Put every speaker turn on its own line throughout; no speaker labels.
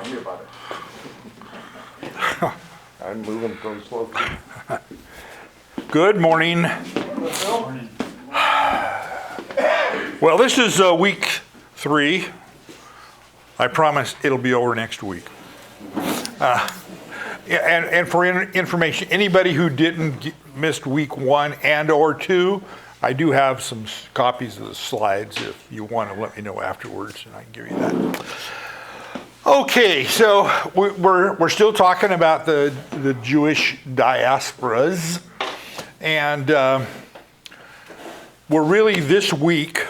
Tell me about it. I'm moving from slow.
Good morning. Well, this is week 3. I promise it'll be over next week. And for information, anybody who missed week 1 and or 2, I do have some copies of the slides if you want to let me know afterwards, and I can give you that. Okay, so we're still talking about the Jewish diasporas, and we're really this week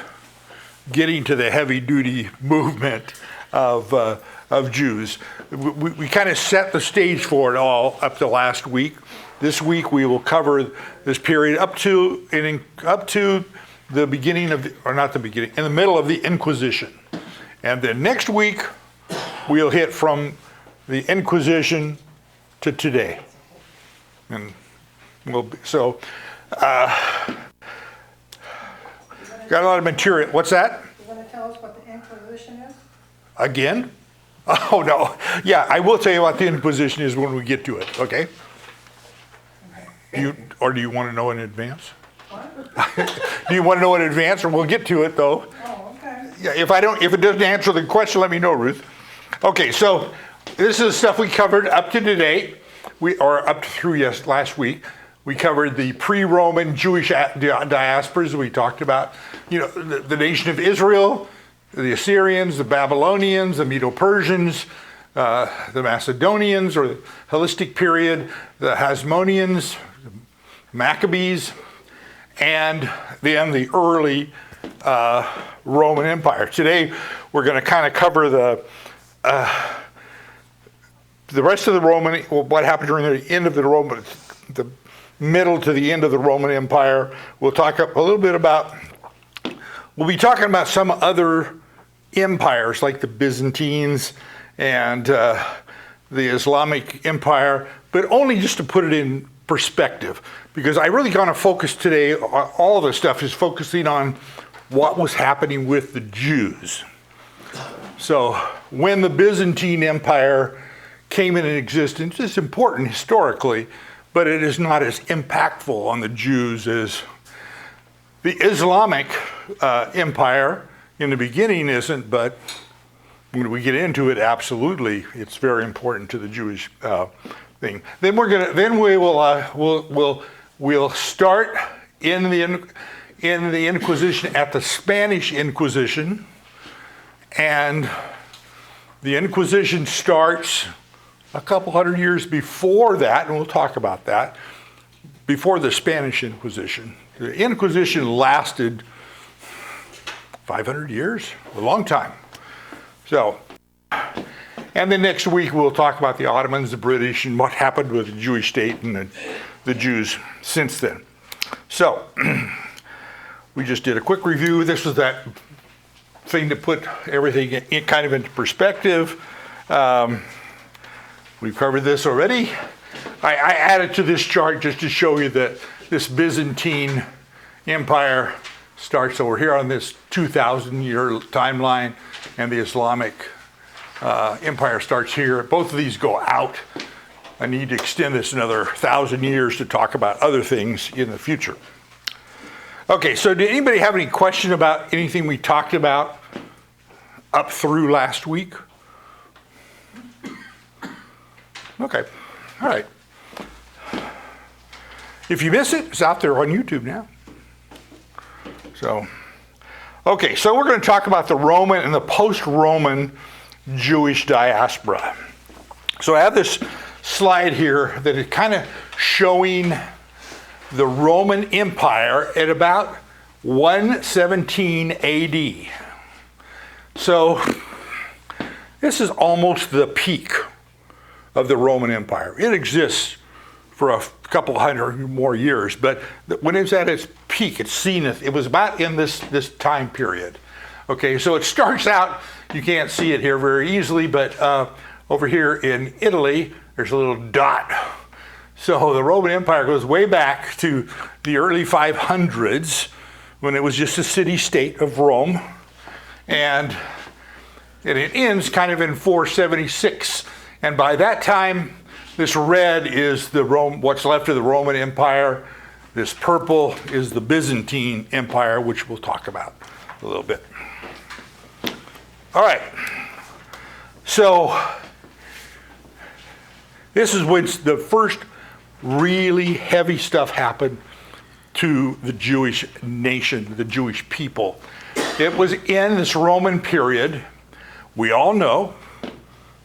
getting to the heavy-duty movement of Jews. We kind of set the stage for it all up to last week. This week we will cover this period up to the beginning of, or not the beginning, in the middle of the Inquisition. And then next week we'll hit from the Inquisition to today. And got a lot of material. What's that?
You want to tell us what the Inquisition is?
Again? Oh, no. Yeah, I will tell you what the Inquisition is when we get to it, okay? Do you want to know in advance?
What?
Do you want to know in advance, or we'll get to it, though?
Oh, okay.
Yeah, if it doesn't answer the question, let me know, Ruth. Okay, so this is stuff we covered up to today, last week. We covered the pre-Roman Jewish diasporas. We talked about, the nation of Israel, the Assyrians, the Babylonians, the Medo-Persians, the Macedonians, or the Hellenistic period, the Hasmoneans, the Maccabees, and then the early Roman Empire. Today, we're going to kind of cover the rest of the Roman, what happened during the end of the middle to the end of the Roman Empire. We'll talk a little bit about, we'll be talking about some other empires like the Byzantines and the Islamic Empire, but only just to put it in perspective, because I really want to focus today, all of this stuff is focusing on what was happening with the Jews. So when the Byzantine Empire came into existence, it's important historically, but it is not as impactful on the Jews as the Islamic Empire in the beginning isn't, but when we get into it, absolutely, it's very important to the Jewish thing. Then we'll start in the Inquisition at the Spanish Inquisition, and the Inquisition starts a couple hundred years before that, and we'll talk about that, before the Spanish Inquisition. The Inquisition lasted 500 years, a long time. So, and then next week we'll talk about the Ottomans, the British, and what happened with the Jewish state and the Jews since then. So, we just did a quick review. This was that thing to put everything kind of into perspective. We've covered this already. I added to this chart just to show you that this Byzantine Empire starts over here on this 2,000-year timeline, and the Islamic Empire starts here. Both of these go out. I need to extend this another 1,000 years to talk about other things in the future. Okay, so did anybody have any question about anything we talked about up through last week? Okay, all right. If you miss it, it's out there on YouTube now. So, okay, so we're going to talk about the Roman and the post-Roman Jewish diaspora. So I have this slide here that is kind of showing the Roman Empire at about 117 AD. So this is almost the peak of the Roman Empire. It exists for a couple hundred more years, but when it's at its peak, it was about in this time period. Okay, so it starts out, you can't see it here very easily, but over here in Italy, there's a little dot. So the Roman Empire goes way back to the early 500s when it was just a city-state of Rome. And And it ends kind of in 476. And by that time, this red is what's left of the Roman Empire. This purple is the Byzantine Empire, which we'll talk about a little bit. All right. So this is when the first really heavy stuff happened to the Jewish nation, the Jewish people. It was in this Roman period. We all know,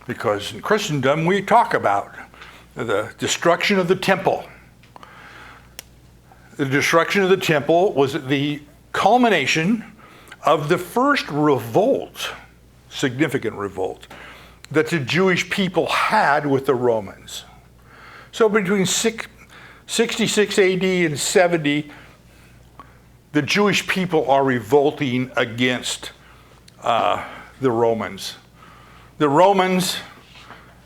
because in Christendom we talk about the destruction of the temple. The destruction of the temple was the culmination of the first revolt, significant revolt, that the Jewish people had with the Romans. So between 66 AD and 70, the Jewish people are revolting against the Romans. The Romans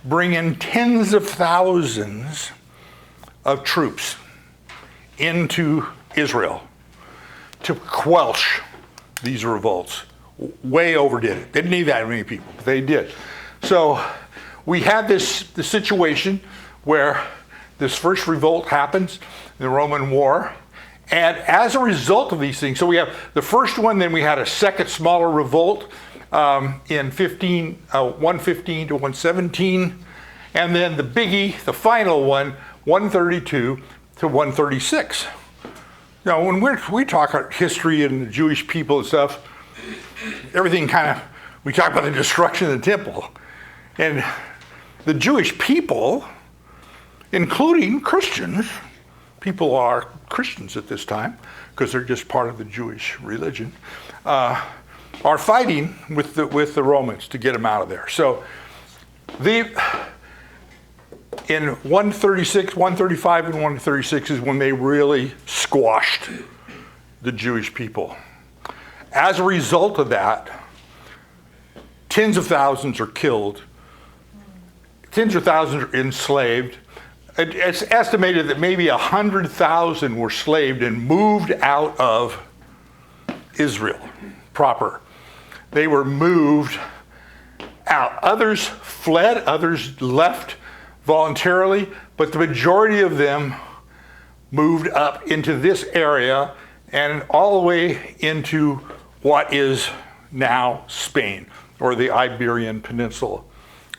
bring in tens of thousands of troops into Israel to quelch these revolts. Way overdid it. Didn't need that many people, but they did. So we had the situation where this first revolt happens, the Roman War, and as a result of these things, so we have the first one, then we had a second smaller revolt in 115 to 117, and then the biggie, the final one, 132 to 136. Now, when we talk about history and the Jewish people and stuff, everything we talk about the destruction of the temple. And the Jewish people, including Christians, people are Christians at this time, because they're just part of the Jewish religion, are fighting with the Romans to get them out of there. So in 136, 135 and 136 is when they really squashed the Jewish people. As a result of that, tens of thousands are killed, tens of thousands are enslaved. It's estimated that maybe 100,000 were enslaved and moved out of Israel proper. They were moved out. Others fled, others left voluntarily, but the majority of them moved up into this area and all the way into what is now Spain, or the Iberian Peninsula,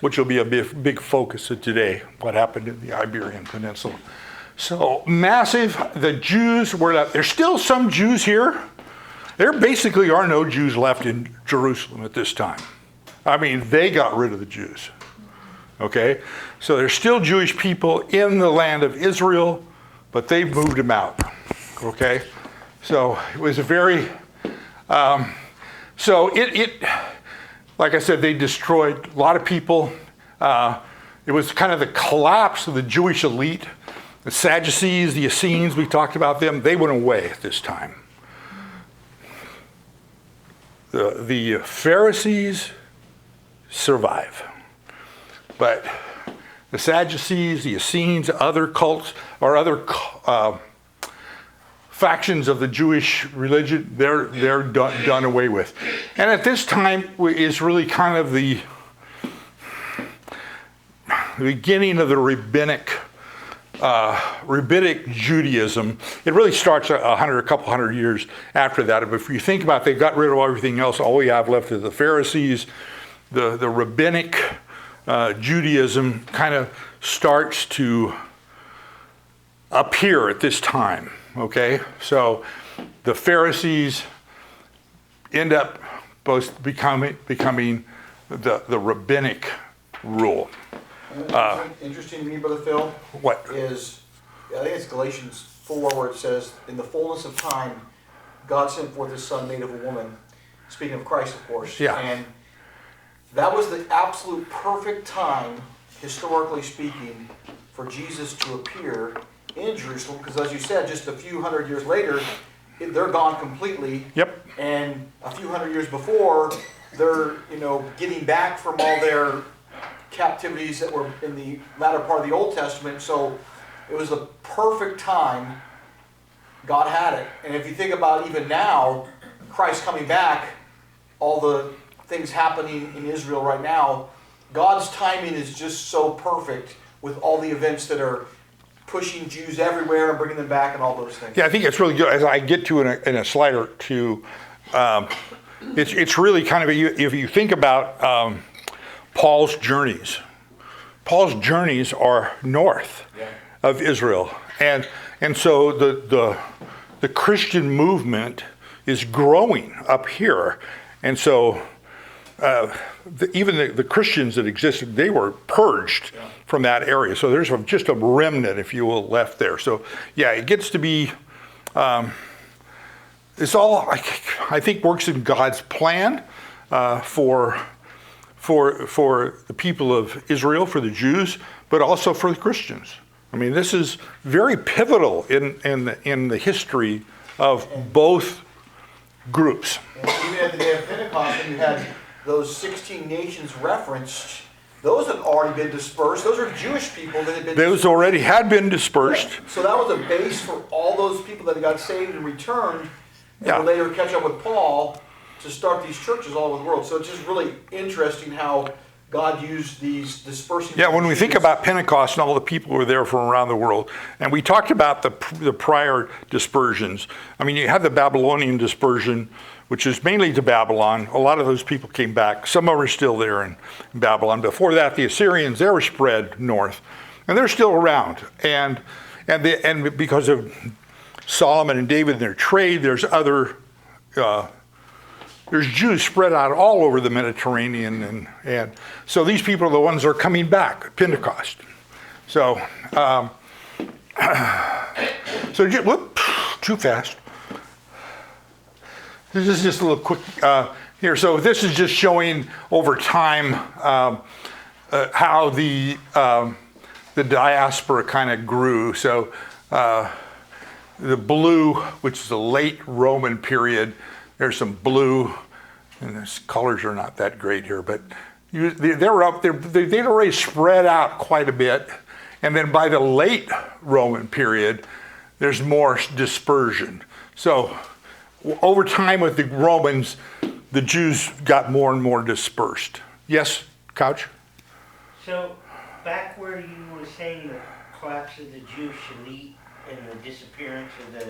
which will be a big focus of today, what happened in the Iberian Peninsula. So massive, the Jews were left. There's still some Jews here. There basically are no Jews left in Jerusalem at this time. I mean, they got rid of the Jews, okay? So there's still Jewish people in the land of Israel, but they've moved them out, okay? So it was a very, like I said, they destroyed a lot of people. It was kind of the collapse of the Jewish elite. The Sadducees, the Essenes, we talked about them, they went away at this time. The Pharisees survive. But the Sadducees, the Essenes, other cults, or other factions of the Jewish religion, they're done away with. And at this time is really kind of the beginning of the rabbinic Judaism. It really starts a couple hundred years after that. But if you think about it, they got rid of everything else. All we have left is the Pharisees. The rabbinic Judaism kind of starts to appear at this time. Okay, so the Pharisees end up both becoming the rabbinic rule.
Interesting to me, Brother Phil,
What?
is, I think it's Galatians 4 where it says, in the fullness of time, God sent forth his son made of a woman. Speaking of Christ, of course.
Yeah.
And that was the absolute perfect time, historically speaking, for Jesus to appear in Jerusalem, because as you said, just a few hundred years later, they're gone completely.
Yep.
And a few hundred years before, they're getting back from all their captivities that were in the latter part of the Old Testament. So it was the perfect time. God had it. And if you think about even now, Christ coming back, all the things happening in Israel right now, God's timing is just so perfect with all the events that are pushing Jews everywhere and bringing them back and all those things.
Yeah, I think it's really good. As I get to in a slide or two, it's really kind of, if you think about Paul's journeys. Paul's journeys are north of Israel. And so the Christian movement is growing up here. And so even the Christians that existed, they were purged from that area. So there's just a remnant, if you will, left there. So yeah, it gets to be, it's all, I think, works in God's plan for the people of Israel, for the Jews, but also for the Christians. I mean, this is very pivotal in the history of both groups.
And even at the day of Pentecost, when you had those 16 nations referenced, those had already been dispersed. Those are Jewish people that had been
Those already had been dispersed.
So that was a base for all those people that got saved and returned, and
Yeah.
would later catch up with Paul to start these churches all over the world. So it's just really interesting how God used these dispersing.
Yeah, when we think about Pentecost and all the people who were there from around the world, and we talked about the prior dispersions. I mean, you had the Babylonian dispersion, which is mainly to Babylon. A lot of those people came back. Some of them are still there in Babylon. Before that, the Assyrians, they were spread north, and they're still around. And because of Solomon and David and their trade, there's Jews spread out all over the Mediterranean, and so these people are the ones that are coming back at Pentecost. So, whoop, too fast. This is just a little quick here. So this is just showing over time how the diaspora kind of grew. So the blue, which is the late Roman period. There's some blue, and the colors are not that great here, but they were up there. They'd already spread out quite a bit. And then by the late Roman period, there's more dispersion. So over time with the Romans, the Jews got more and more dispersed. Yes, Couch?
So back where you were saying the collapse of the Jewish elite and the disappearance of the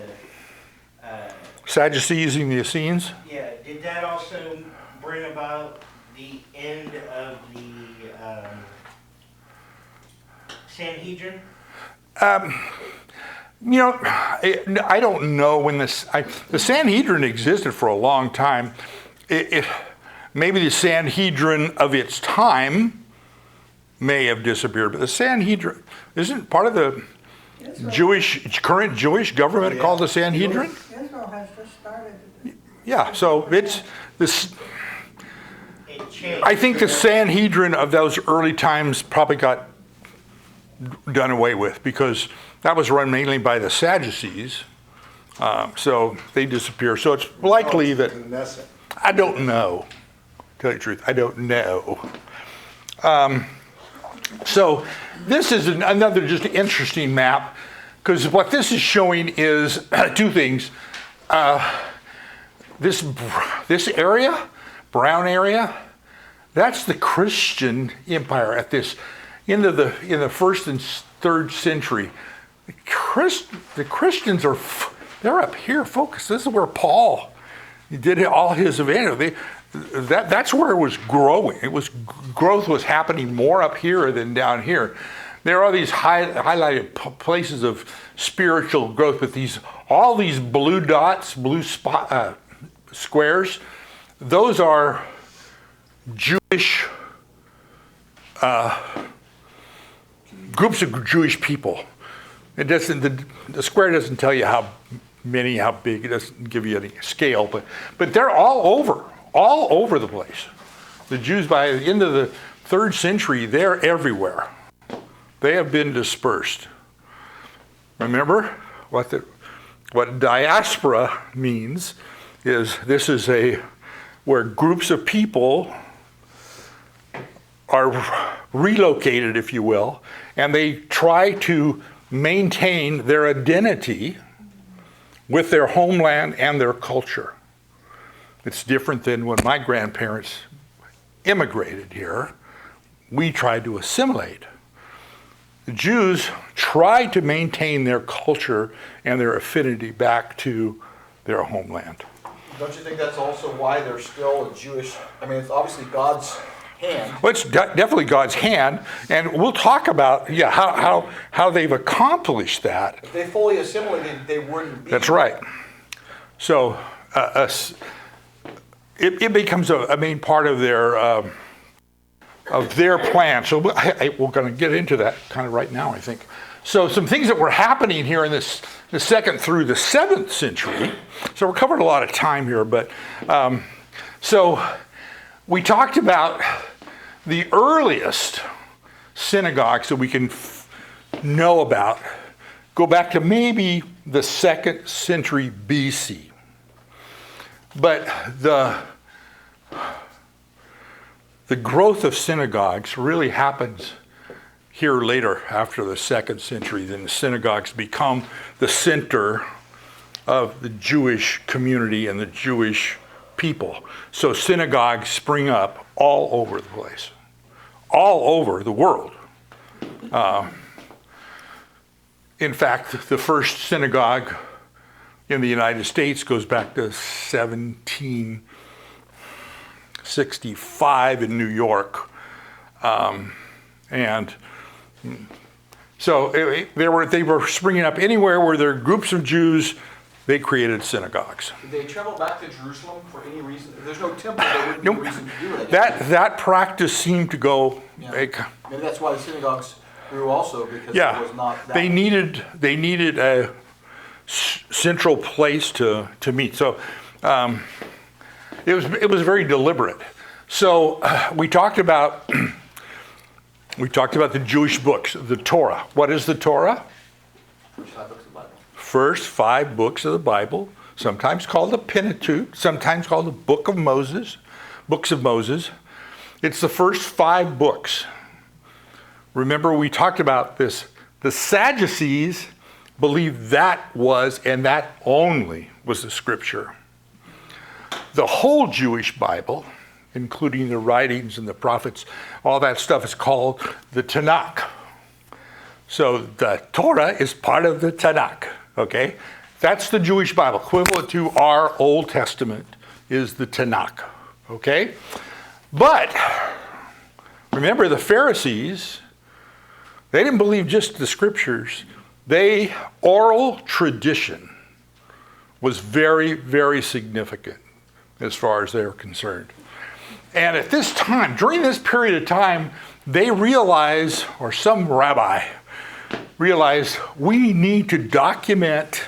Sadducees and the Essenes?
yeah, did that also bring about the end of the Sanhedrin?
I don't know when the Sanhedrin existed for a long time. Maybe the Sanhedrin of its time may have disappeared, but the Sanhedrin isn't part of the current Jewish government called the Sanhedrin?
Israel has just started.
Yeah, so it's this.
It changed.
I think the Sanhedrin of those early times probably got done away with because that was run mainly by the Sadducees. So they disappear. So it's likely that I don't know. To tell you the truth, I don't know. So this is another just interesting map because what this is showing is two things. This area, brown area, that's the Christian empire at this in the first and third century. The Christians they're up here focused. This is where Paul did all his evangelism. That's where it was growing. Growth was happening more up here than down here. There are these highlighted places of spiritual growth with all these blue dots, blue squares. Those are Jewish groups of Jewish people. It doesn't. The square doesn't tell you how many, how big. It doesn't give you any scale. But they're all over the place. The Jews, by the end of the 3rd century, they're everywhere. They have been dispersed. Remember what diaspora means is this is where groups of people are relocated, if you will, and they try to maintain their identity with their homeland and their culture. It's different than when my grandparents immigrated here, we tried to assimilate. The Jews tried to maintain their culture and their affinity back to their homeland.
Don't you think that's also why they're still a Jewish, I mean, it's obviously God's hand.
Well, it's definitely God's hand, and we'll talk about how they've accomplished that.
If they fully assimilated, they wouldn't be.
That's right. So it becomes a main part of their plan. So we're going to get into that kind of right now, I think. So some things that were happening here in the 2nd through the 7th century. So we're covering a lot of time here, but so we talked about the earliest synagogues that we can know about go back to maybe the 2nd century BC. But the growth of synagogues really happens here later after the 2nd century. Then the synagogues become the center of the Jewish community and the Jewish people. So synagogues spring up all over the place, all over the world. In fact, the first synagogue in the United States goes back to 1765 in New York. And so they were springing up anywhere where there are groups of Jews. They created synagogues.
Did they travel back to Jerusalem for any reason? If there's no temple, there wouldn't be a reason to do that.
That practice seemed to go.
Yeah. Maybe that's why the synagogues grew also, because
Yeah,
it was not that.
they needed a central place to meet. So it was very deliberate. So we talked about the Jewish books, the Torah. What is the Torah? First 5 books of the Bible, sometimes called the Pentateuch, sometimes called the books of Moses. It's the first 5 books. Remember, we talked about this. The Sadducees believed that was, and that only was the scripture. The whole Jewish Bible, including the writings and the prophets, all that stuff is called the Tanakh. So the Torah is part of the Tanakh, okay? That's the Jewish Bible. Equivalent to our Old Testament is the Tanakh, okay? But remember, the Pharisees, they didn't believe just the scriptures. Oral tradition was very, very significant as far as they were concerned. And at this time, during this period of time, they realized, or some rabbi realized, we need to document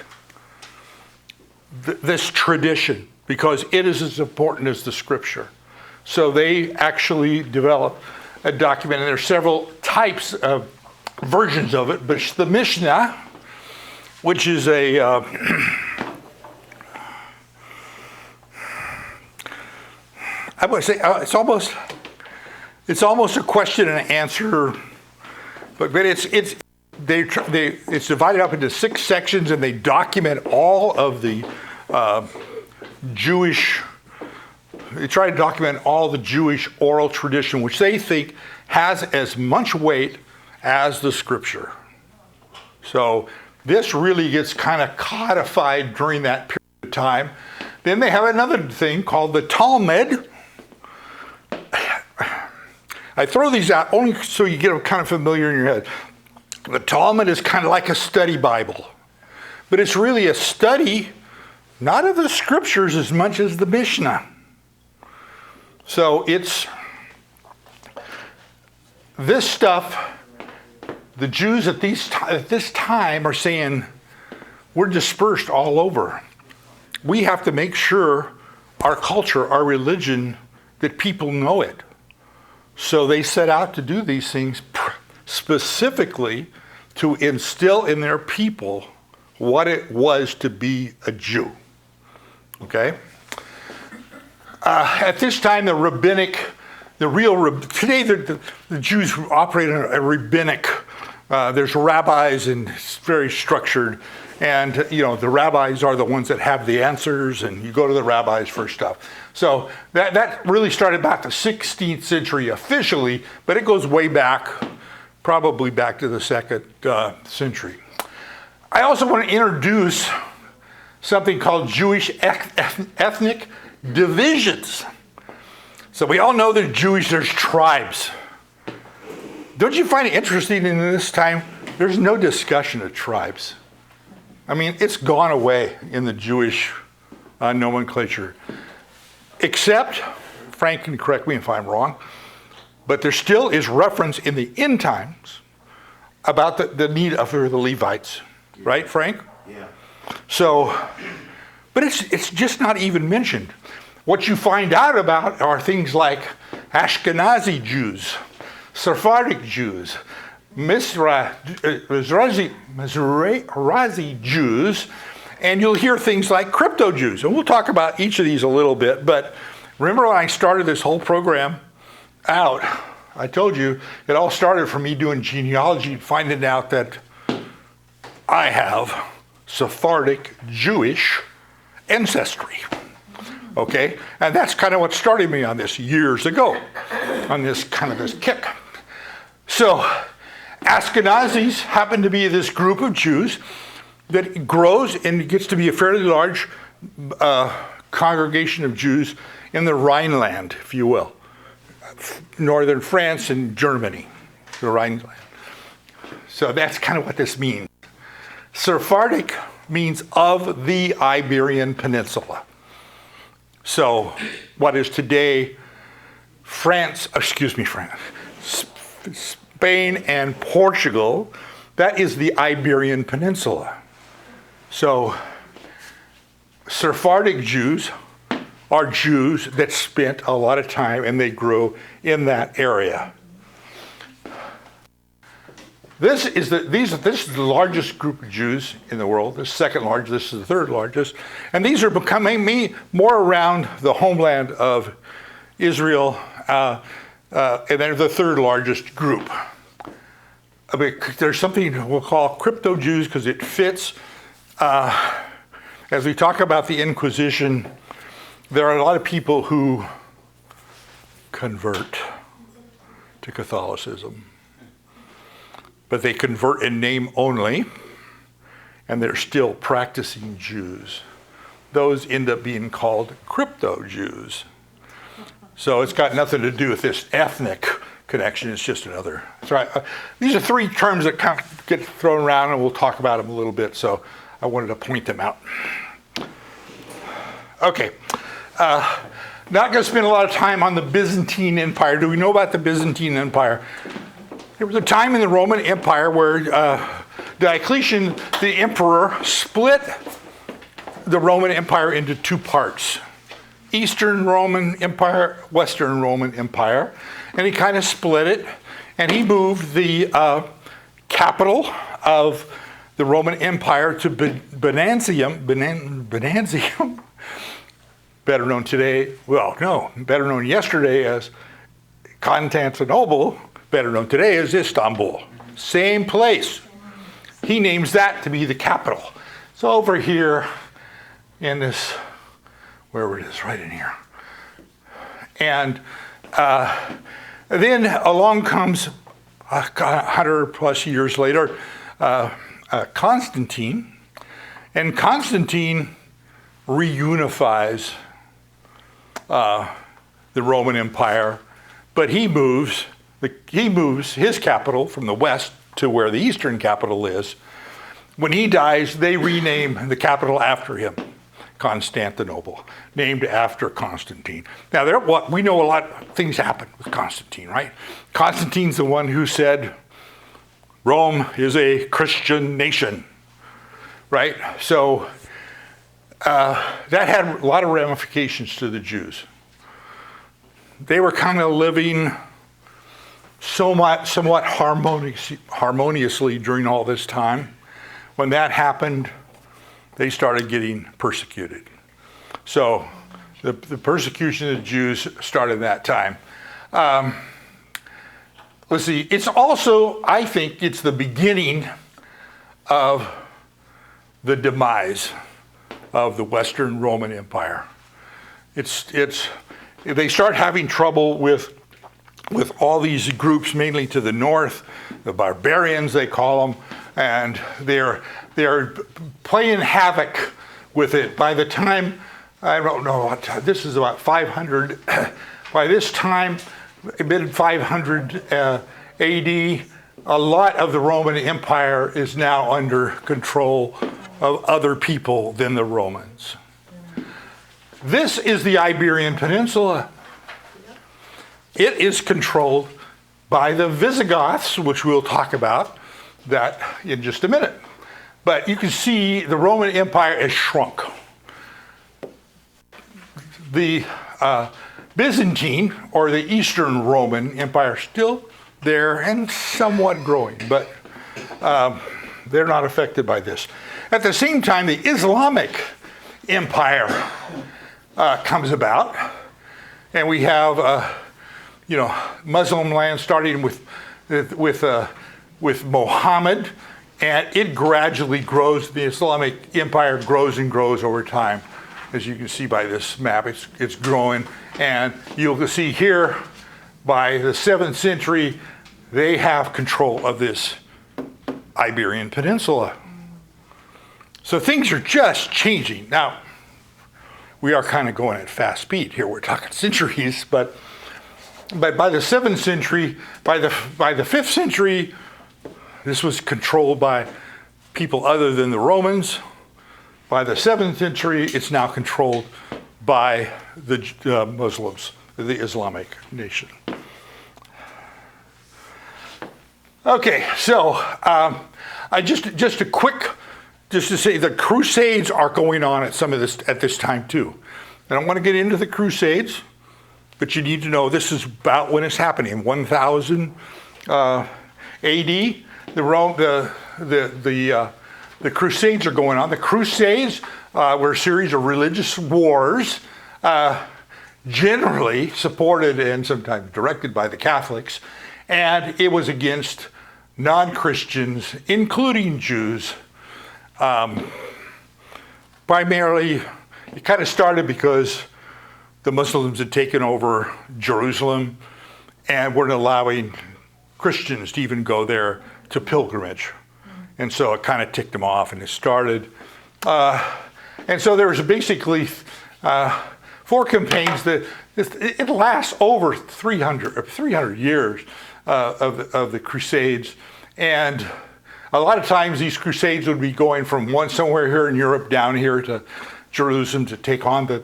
this tradition because it is as important as the scripture. So they actually developed a document, and there are several types of versions of it, but the Mishnah, which is I would say it's almost a question and answer, but it's divided up into 6 sections, and they document all of the Jewish. They try to document all the Jewish oral tradition, which they think has as much weight as the scripture. So this really gets kind of codified during that period of time. Then they have another thing called the Talmud. I throw these out only so you get them kind of familiar in your head. The Talmud is kind of like a study Bible, but it's really a study not of the scriptures as much as the Mishnah. So it's this stuff. The Jews at this time are saying, we're dispersed all over. We have to make sure our culture, our religion, that people know it. So they set out to do these things specifically to instill in their people what it was to be a Jew. Okay? At this time, today the Jews operate in a rabbinic There's rabbis, and it's very structured. And, the rabbis are the ones that have the answers, and you go to the rabbis for stuff. So that really started back the 16th century officially, but it goes way back, probably back to the 2nd century. I also want to introduce something called Jewish ethnic divisions. So we all know that Jewish, there's tribes. Don't you find it interesting in this time, there's no discussion of tribes? I mean, it's gone away in the Jewish nomenclature. Except, Frank can correct me if I'm wrong, but there still is reference in the end times about the need for the Levites. Right, Frank?
Yeah.
So, but it's just not even mentioned. What you find out about are things like Ashkenazi Jews, Sephardic Jews, Mizrahi Jews, and you'll hear things like crypto Jews. And we'll talk about each of these a little bit. But remember when I started this whole program out, I told you it all started from me doing genealogy, finding out that I have Sephardic Jewish ancestry. Okay? And that's kind of what started me on this years ago, on this kick. So, Ashkenazis happen to be this group of Jews that grows and gets to be a fairly large congregation of Jews in the Rhineland, if you will. Northern France and Germany, the Rhineland. So that's kind of what this means. Sephardic means of the Iberian Peninsula. So what is today Spain and Portugal, that is the Iberian Peninsula. So Sephardic Jews are Jews that spent a lot of time and they grew in that area. This is the largest group of Jews in the world. The second largest, this is the third largest. And these are becoming more around the homeland of Israel, and they're the third largest group. There's something we'll call crypto Jews because it fits. As we talk about the Inquisition, there are a lot of people who convert to Catholicism. But they convert in name only, and they're still practicing Jews. Those end up being called crypto Jews. So it's got nothing to do with this ethnic connection. It's just another. That's right. These are three terms that kind of get thrown around, and we'll talk about them a little bit. So I wanted to point them out. Okay. Not going to spend a lot of time on the Byzantine Empire. Do we know about the Byzantine Empire? There was a time in the Roman Empire where Diocletian, the emperor, split the Roman Empire into two parts. Eastern Roman Empire, Western Roman Empire. And he kind of split it. And he moved the capital of the Roman Empire to Byzantium, better known yesterday as Constantinople, better known today as Istanbul. Same place. He names that to be the capital. So over here in this, wherever it is, right in here. And then along comes 100 plus years later, Constantine. And Constantine reunifies the Roman Empire, but he moves his capital from the west to where the eastern capital is. When he dies, they rename the capital after him, Constantinople, named after Constantine. Now, we know a lot of things happened with Constantine, right? Constantine's the one who said, Rome is a Christian nation, right? So that had a lot of ramifications to the Jews. They were kind of living somewhat harmoniously during all this time. When that happened, they started getting persecuted. So the persecution of the Jews started that time. let's see, it's also, I think, it's the beginning of the demise of the Western Roman Empire. They start having trouble with all these groups, mainly to the north, the barbarians they call them, and they're playing havoc with it. By the time, I don't know, this is about 500. By this time, mid 500 AD, a lot of the Roman Empire is now under control of other people than the Romans. This is the Iberian Peninsula. It is controlled by the Visigoths, which we'll talk about that in just a minute. But you can see the Roman Empire has shrunk. The Byzantine, or the Eastern Roman Empire, still there and somewhat growing, but they're not affected by this. At the same time, the Islamic Empire comes about, and we have Muslim land starting with Muhammad, and it gradually grows. The Islamic Empire grows and grows over time. As you can see by this map, it's growing. And you'll see here, by the 7th century, they have control of this Iberian Peninsula. So things are just changing. Now, we are kind of going at fast speed here. We're talking centuries, but by the 7th century, by the 5th century, this was controlled by people other than the Romans. By the 7th century, it's now controlled by the Muslims, the Islamic nation. Okay, so just to say, the Crusades are going on at this time too. I don't want to get into the Crusades, but you need to know this is about when it's happening. 1000 AD. The Crusades are going on. The Crusades were a series of religious wars, generally supported and sometimes directed by the Catholics, and it was against non-Christians, including Jews. Primarily, it kind of started because the Muslims had taken over Jerusalem and weren't allowing Christians to even go there to pilgrimage. And so it kind of ticked them off, and it started. And so there was basically 4 campaigns that it lasts over 300 years of the Crusades. And a lot of times these Crusades would be going from somewhere here in Europe down here to Jerusalem to take on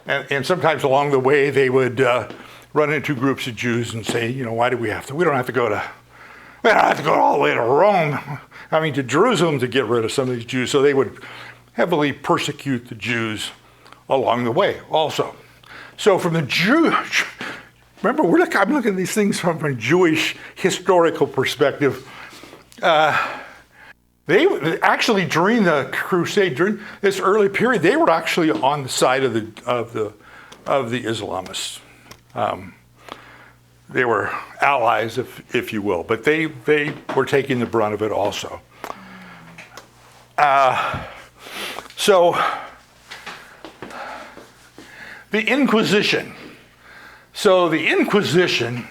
and sometimes along the way they would run into groups of Jews and say, why do we have to? We don't have to go all the way to Rome. To Jerusalem to get rid of some of these Jews. So they would heavily persecute the Jews along the way also. So from the Jewish, remember, I'm looking at these things from a Jewish historical perspective. They actually, during the Crusade, during this early period, they were actually on the side of the Islamists. They were allies, if you will, but they were taking the brunt of it also. So the Inquisition. So the Inquisition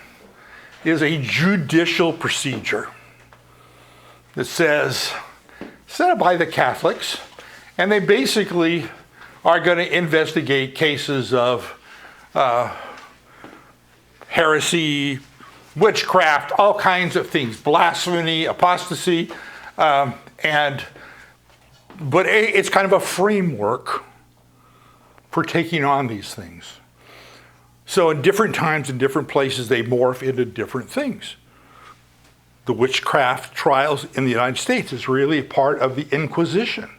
is a judicial procedure that says, set up by the Catholics, and they basically are going to investigate cases of heresy, witchcraft, all kinds of things, blasphemy, apostasy, but it's kind of a framework for taking on these things. So in different times, in different places, they morph into different things. The witchcraft trials in the United States is really a part of the Inquisition.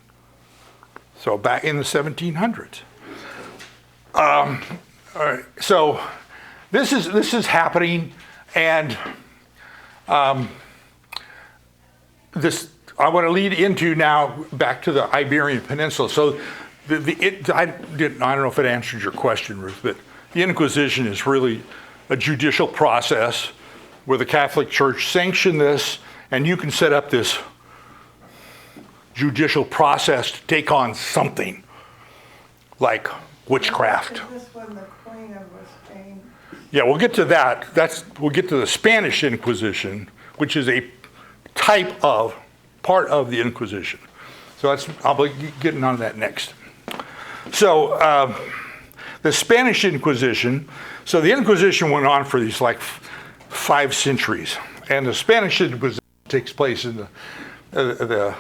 So back in the 1700s. All right, so this is happening, and this I want to lead into now back to the Iberian Peninsula. So I don't know if it answered your question, Ruth, but the Inquisition is really a judicial process where the Catholic Church sanctioned this, and you can set up this judicial process to take on something like witchcraft.
Is this when the Queen of Spain?
Yeah, we'll get to that. We'll get to the Spanish Inquisition, which is a part of the Inquisition. So I'll be getting on that next. So the Spanish Inquisition, so the Inquisition went on for these like 5 centuries. And the Spanish Inquisition takes place in the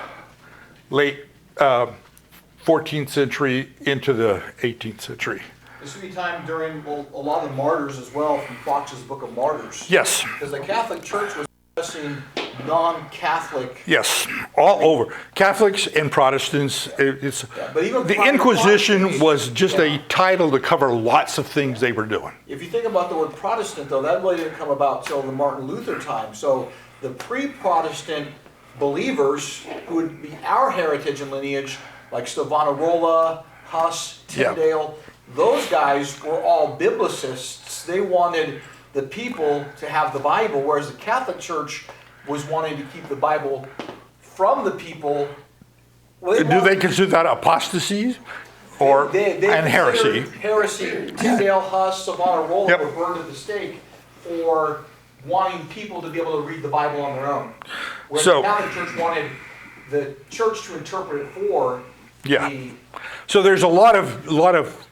late 14th century into the 18th century.
This would be time during a lot of the martyrs as well, from Fox's Book of Martyrs.
Yes.
Because the Catholic Church was oppressing non-Catholic.
Yes, all over. Catholics and Protestants.
But even
The Inquisition was just a title to cover lots of things they were doing.
If you think about the word Protestant, though, that really didn't come about till the Martin Luther time. So the pre-Protestant believers, who would be our heritage and lineage, like Savonarola, Huss, Tyndale, those guys were all biblicists. They wanted the people to have the Bible, whereas the Catholic Church was wanting to keep the Bible from the people. Well,
Do they consider that apostasy or and heresy?
Heresy. Tyndale, Huss, Savonarola
Yep.
were burned at the stake for wanting people to be able to read the Bible on their own. Whereas
So-
the Catholic Church wanted the church to interpret it for the...
So there's a lot of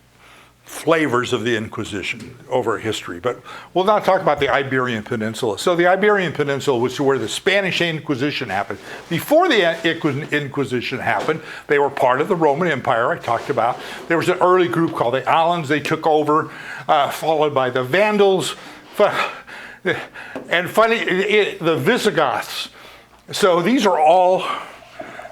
flavors of the Inquisition over history, but we'll now talk about the Iberian Peninsula. So the Iberian Peninsula was where the Spanish Inquisition happened. Before the Inquisition happened, they were part of the Roman Empire I talked about. There was an early group called the Alans. They took over, followed by the Vandals, and finally the Visigoths. So these are all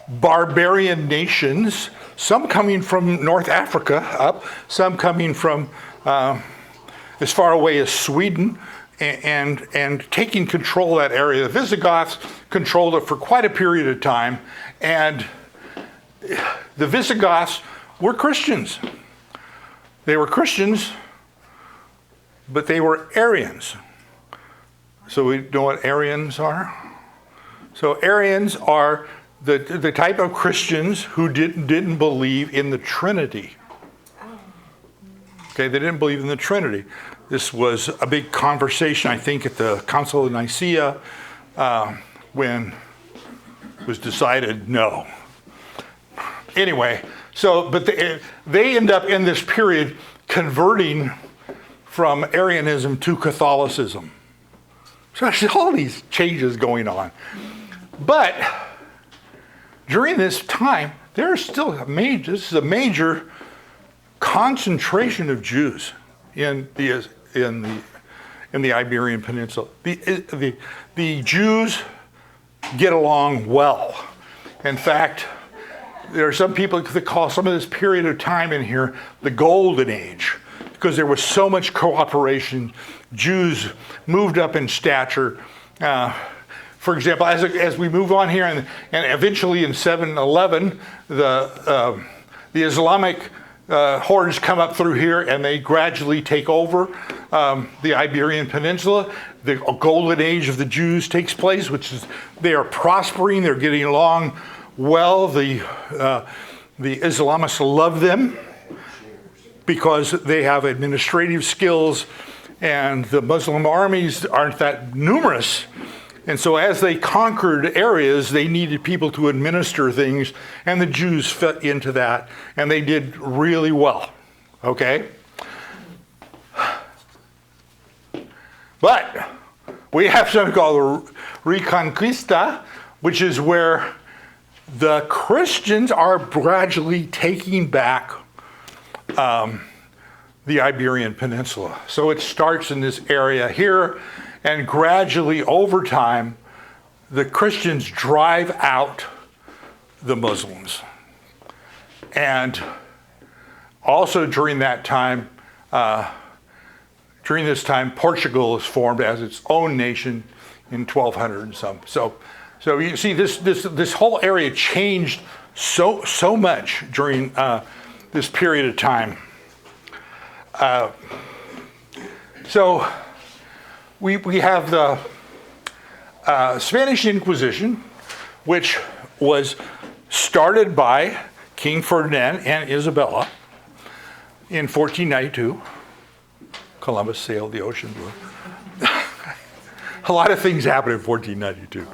barbarian nations, some coming from North Africa up, some coming from as far away as Sweden, and taking control of that area. The Visigoths controlled it for quite a period of time, and the Visigoths were Christians. They were Christians, but they were Arians. So we know what Arians are? So Arians are the type of Christians who didn't believe in the Trinity. Okay, they didn't believe in the Trinity. This was a big conversation, I think, at the Council of Nicaea when it was decided no. Anyway, so but they end up in this period converting from Arianism to Catholicism. So there's all these changes going on. But during this time, there's still this is a major concentration of Jews in the Iberian Peninsula. The Jews get along well. In fact, there are some people that call some of this period of time in here the Golden Age, because there was so much cooperation. Jews moved up in stature. For example, as we move on here, and eventually in 711, the Islamic hordes come up through here, and they gradually take over the Iberian Peninsula. The Golden Age of the Jews takes place, which is they are prospering, they're getting along well. The Islamists love them because they have administrative skills, and the Muslim armies aren't that numerous. And so as they conquered areas, they needed people to administer things, and the Jews fit into that, and they did really well, okay? But we have something called Reconquista, which is where the Christians are gradually taking back the Iberian Peninsula. So it starts in this area here, and gradually over time, the Christians drive out the Muslims. And also during that time, Portugal is formed as its own nation in 1200 and some. So you see, this whole area changed so much during this period of time. So we have Spanish Inquisition, which was started by King Ferdinand and Isabella in 1492. Columbus sailed the ocean blue. A lot of things happened in 1492.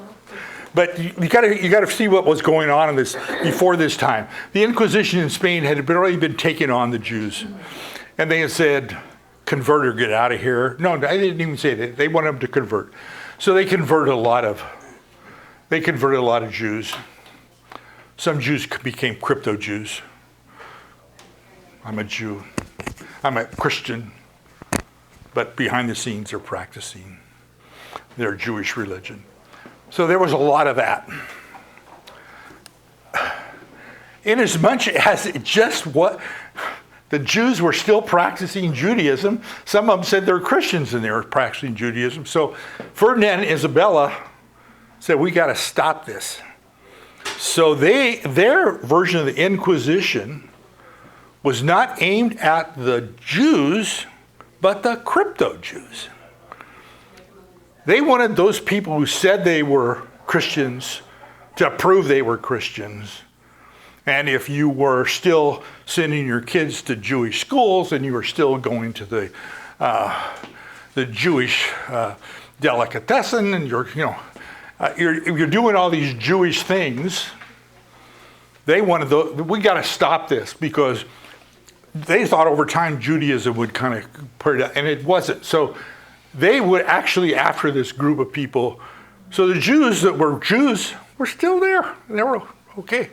But you got to see what was going on in this before this time. The Inquisition in Spain had already been taking on the Jews, and they had said, "Convert or get out of here." No, I didn't even say that. They wanted them to convert, so they converted a lot of Jews. Some Jews became crypto Jews. I'm a Jew. I'm a Christian, but behind the scenes they're practicing their Jewish religion. So there was a lot of that. Inasmuch as just what the Jews were still practicing Judaism, some of them said they're Christians and they were practicing Judaism. So Ferdinand and Isabella said, we got to stop this. So their version of the Inquisition was not aimed at the Jews, but the crypto Jews. They wanted those people who said they were Christians to prove they were Christians. And if you were still sending your kids to Jewish schools and you were still going to the Jewish delicatessen and you're doing all these Jewish things, they wanted we got to stop this, because they thought over time Judaism would kind of put it out, and it wasn't. So they would actually after this group of people. So the Jews that were Jews were still there. They were okay.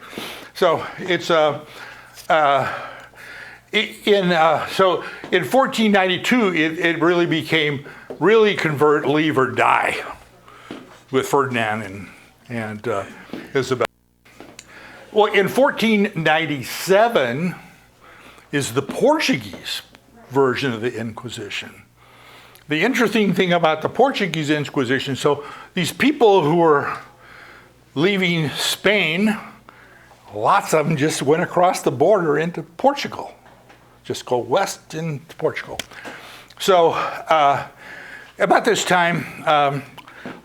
So it's so in 1492 it really became convert, leave or die with Ferdinand and Isabella. Well, in 1497 is the Portuguese version of the Inquisition. The interesting thing about the Portuguese Inquisition, so these people who were leaving Spain, lots of them just went across the border into Portugal. Just go west into Portugal. So about this time,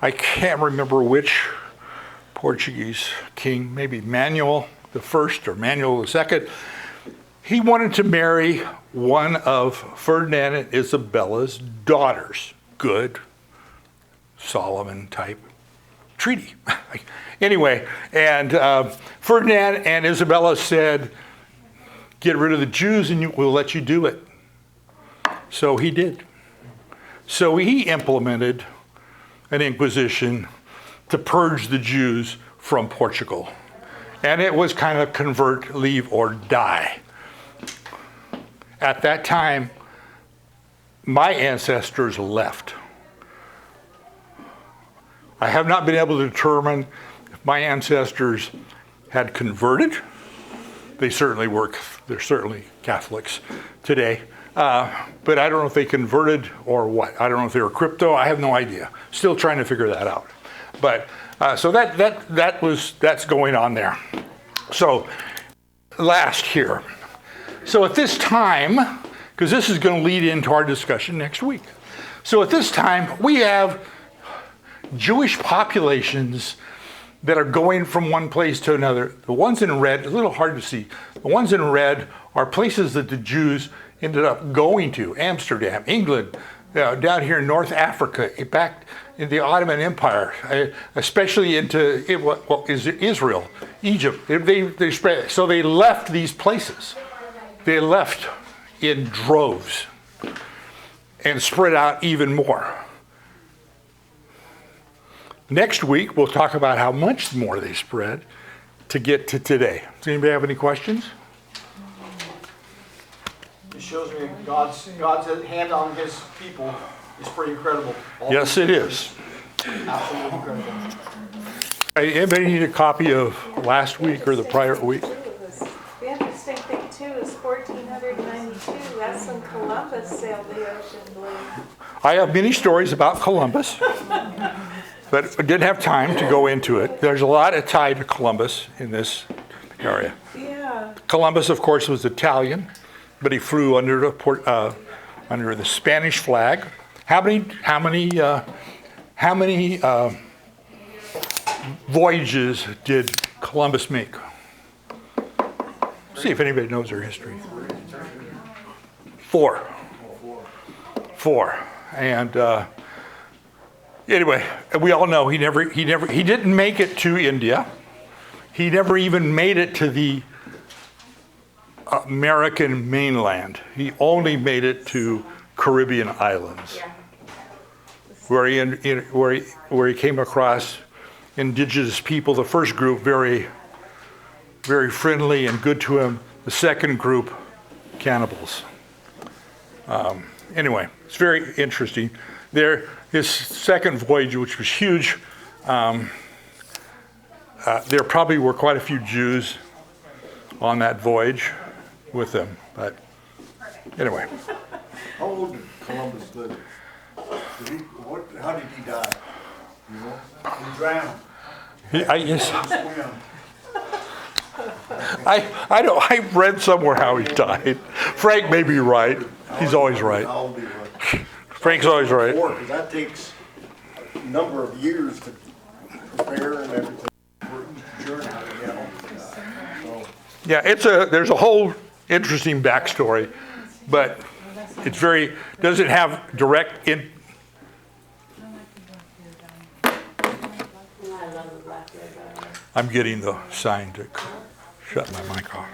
I can't remember which Portuguese king, maybe Manuel the First or Manuel the Second. He wanted to marry one of Ferdinand and Isabella's daughters. Good Solomon type treaty. Anyway, and Ferdinand and Isabella said, get rid of the Jews and we'll let you do it. So he did. So he implemented an inquisition to purge the Jews from Portugal. And it was kind of convert, leave, or die. At that time, my ancestors left. I have not been able to determine if my ancestors had converted. They certainly were. They're certainly Catholics today. But I don't know if they converted or what. I don't know if they were crypto. I have no idea. Still trying to figure that out. But so that's going on there. So last here. So at this time, because this is going to lead into our discussion next week. So at this time, we have Jewish populations that are going from one place to another. The ones in red, it's a little hard to see. The ones in red are places that the Jews ended up going to. Amsterdam, England, down here in North Africa, back in the Ottoman Empire, especially into Israel, Egypt. They spread. So they left these places. They left in droves and spread out even more. Next week, we'll talk about how much more they spread to get to today. Does anybody have any questions?
It shows me God's hand on his people is pretty incredible.
Yes, it is.
Absolutely incredible.
Hey, anybody need a copy of last week or the prior week?
The interesting thing too is 1492, that's when Columbus sailed the ocean blue.
I have many stories about Columbus, but I didn't have time to go into it. There's a lot of tie to Columbus in this area.
Yeah.
Columbus, of course, was Italian, but he flew under the Spanish flag. How many voyages did Columbus make? See if anybody knows their history. 4. 4. And anyway, we all know he didn't make it to India. He never even made it to the American mainland. He only made it to Caribbean islands, where he came across indigenous people. The first group very, very friendly and good to him. The second group, cannibals. Anyway, it's very interesting. His second voyage, which was huge, there probably were quite a few Jews on that voyage with them. But anyway,
How old did Columbus live? How did he die? You know? He drowned.
I read somewhere how he died. Frank may be right. He's always right.
How old he was.
Frank's always right.
Because that takes a number of years to prepare and everything for each journey, you know? So,
Yeah, there's a whole interesting backstory, but it's doesn't have direct in. I'm getting the sign to shut my mic off.